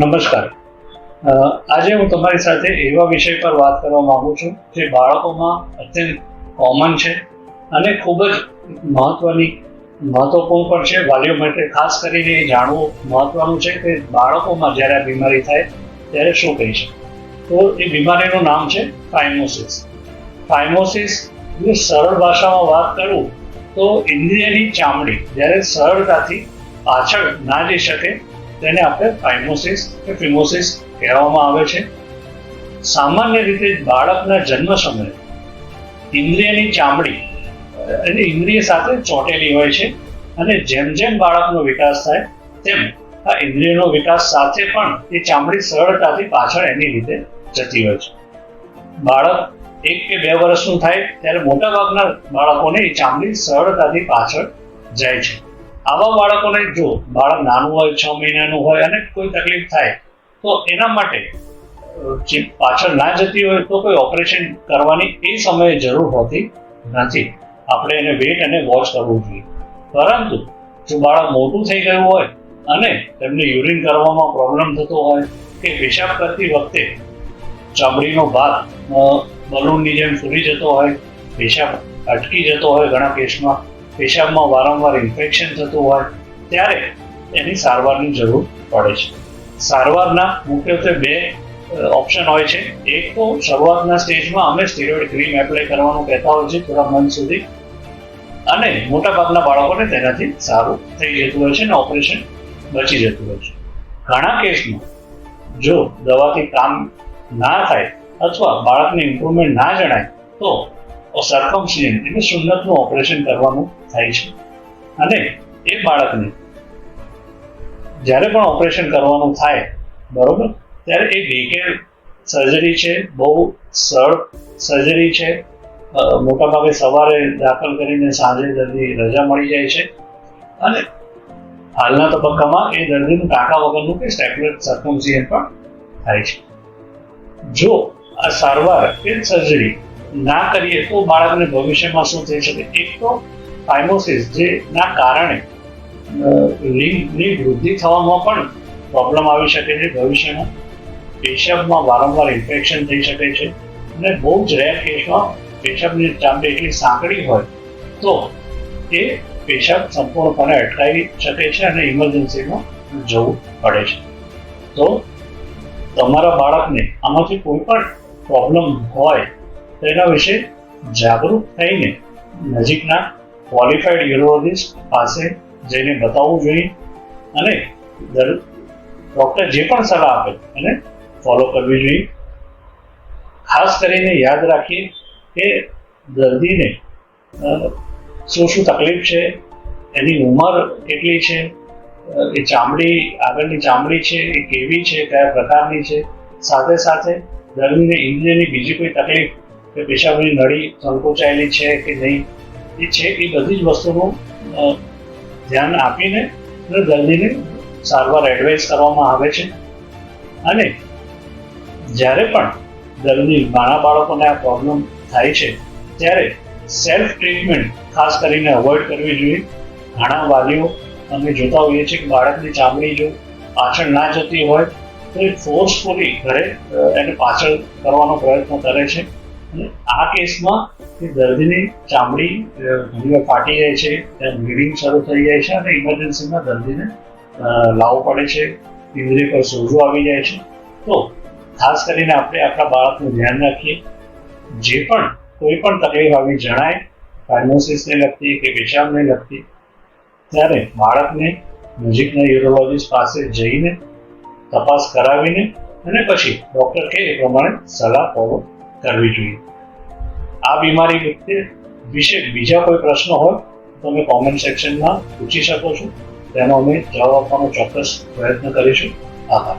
નમસ્કાર. આજે હું તમારી સાથે એવા વિષય પર વાત કરવા માંગુ છું જે બાળકોમાં અત્યંત કોમન છે અને ખૂબ જ મહત્વપૂર્ણ પણ છે. વાલીઓ માટે ખાસ કરીને એ જાણવું મહત્વનું છે કે બાળકોમાં જ્યારે આ બીમારી થાય ત્યારે શું કહી છે. તો એ બીમારીનું નામ છે ફાઇમોસિસ. ફાઇમોસિસ સરળ ભાષામાં વાત કરું તો ઇન્દ્રિયની ચામડી જ્યારે સરળતાથી પાછળ ના જઈ શકે તેને આપણે ફાઇમોસિસ કે ફિમોસિસ કહેવામાં આવે છે. સામાન્ય રીતે બાળકના જન્મ સમયે ઇન્દ્રિયની ચામડી એની ઇન્દ્રિય સાથે ચોંટેલી હોય છે અને જેમ જેમ બાળકનો વિકાસ થાય તેમ આ ઇન્દ્રિયનો વિકાસ સાથે પણ એ ચામડી સરળતાથી પાછળ એની રીતે જતી હોય છે. બાળક 1 કે 2 વર્ષનું થાય ત્યારે મોટાભાગના બાળકોને એ ચામડી સરળતાથી પાછળ જાય છે. આવા બાળકોને જો બાળક નાનું હોય, 6 મહિનાનું હોય અને કોઈ તકલીફ થાય તો એના માટે જે પાછળ ના જતી હોય તો કોઈ ઓપરેશન કરવાની એ સમયે જરૂર હોતી નથી. આપણે એને વેટ અને વોચ કરવું જોઈએ. પરંતુ જો બાળક મોટું થઈ ગયું હોય અને તેમને યુરિન કરવામાં પ્રોબ્લેમ થતો હોય કે પેશાબ કરતી વખતે ચામડીનો ભાગ બલૂનની જેમ ફૂલી જતો હોય, પેશાબ અટકી જતો હોય, ઘણા કેસમાં પેશાબમાં વારંવાર ઇન્ફેક્શન થતું હોય ત્યારે એની સારવારની જરૂર પડે છે. સારવારના મુખ્યત્વે 2 ઓપ્શન હોય છે. એક તો શરૂઆતના સ્ટેજમાં અમે સ્ટીરોઇડ ક્રીમ એપ્લાય કરવાનું કહેતા હોય છે થોડા મંથ સુધી, અને મોટાભાગના બાળકોને તેનાથી સારું થઈ જતું હોય છે અને ઓપરેશન બચી જતું હોય છે. ઘણા કેસમાં જો દવાથી કામ ના થાય અથવા બાળકને ઇમ્પ્રુવમેન્ટ ના જણાય તો સર્કમસિઝન એટલે સુન્નતનું ઓપરેશન કરવાનું થાય છે. અને એ બાળકને જ્યારે પણ ઓપરેશન કરવાનું થાય બરોબર ત્યારે એ ડેકેર સર્જરી છે, બહુ સરળ સર્જરી છે. મોટાભાગે સવારે દાખલ કરીને સાંજે દર્દી રજા મળી જાય છે અને હાલના તબક્કામાં એ દર્દીનું ટાંકા વગરનું કે સ્ટેપ્યુલર સર્કમસિઝન પણ થાય છે. જો આ સારવાર કે સર્જરી ના કરીએ તો બાળકને ભવિષ્યમાં શું થઈ શકે? એક તો ફાઇમોસિસ જેના કારણે લિંગની વૃદ્ધિ થવામાં પણ પ્રોબ્લેમ આવી શકે છે. ભવિષ્યમાં પેશાબમાં વારંવાર ઇન્ફેક્શન થઈ શકે છે અને બહુ જ રેર કેસમાં પેશાબની ચામડી એટલી સાંકડી હોય તો એ પેશાબ સંપૂર્ણપણે અટકાવી શકે છે અને ઇમરજન્સીમાં જવું પડે છે. તો તમારા બાળકને આમાંથી કોઈ પણ પ્રોબ્લેમ હોય તો એના વિશે જાગૃત થઈને નજીકના ક્વોલિફાઈડ યુરોલોજિસ્ટ પાસે જઈને બતાવવું જોઈએ અને ડૉક્ટર જે પણ સલાહ આપે એને ફોલો કરવી જોઈએ. ખાસ કરીને યાદ રાખીએ કે દર્દીને શું તકલીફ છે, એની ઉંમર કેટલી છે, એ ચામડી આગળની ચામડી છે એ કેવી છે, કયા પ્રકારની છે, સાથે સાથે દર્દીને ઇન્દ્રિયની બીજી કોઈ તકલીફ કે પેશાબની નળી સંકોચાયેલી છે કે નહીં એ છે, એ બધી જ વસ્તુનું ધ્યાન આપીને દર્દીને સારવાર એડવાઇસ કરવામાં આવે છે. અને જ્યારે પણ દર્દી નાના બાળકોને આ પ્રોબ્લેમ થાય છે ત્યારે સેલ્ફ ટ્રીટમેન્ટ ખાસ કરીને અવોઇડ કરવી જોઈએ. ઘણા વાલીઓ અમે જોતા હોઈએ છીએ કે બાળકની ચામડી જો પાછળ ના જતી હોય તો એ ફોર્સફુલી ઘરે એને પાછળ કરવાનો પ્રયત્ન કરે છે. અને આ કેસમાં દર્દીની ચામડી ઘણીવાર ફાટી જાય છે, ત્યાં બ્લીડિંગ શરૂ થઈ જાય છે અને ઇમરજન્સીમાં દર્દીને લાવવું પડે છે, ઇન્દ્રિય પર સોજો આવી જાય છે. તો ખાસ કરીને આપણે આપણા બાળકનું ધ્યાન રાખીએ. જે પણ કોઈ પણ તકલીફ આવી જણાય ફાઇમોસિસને લગતી કે પેશાબને લગતી ત્યારે બાળકને નજીકના યુરોલોજિસ્ટ પાસે જઈને તપાસ કરાવીને અને પછી ડૉક્ટર કહે એ પ્રમાણે સલાહ ફોલો કરવી જોઈએ. આ બીમારી વિશે બીજા કોઈ પ્રશ્નો હોય તો તમે કોમેન્ટ સેક્શનમાં પૂછી શકો છો. તેનો અમે જવાબ આપવાનો ચોક્કસ પ્રયત્ન કરીશું. આભાર.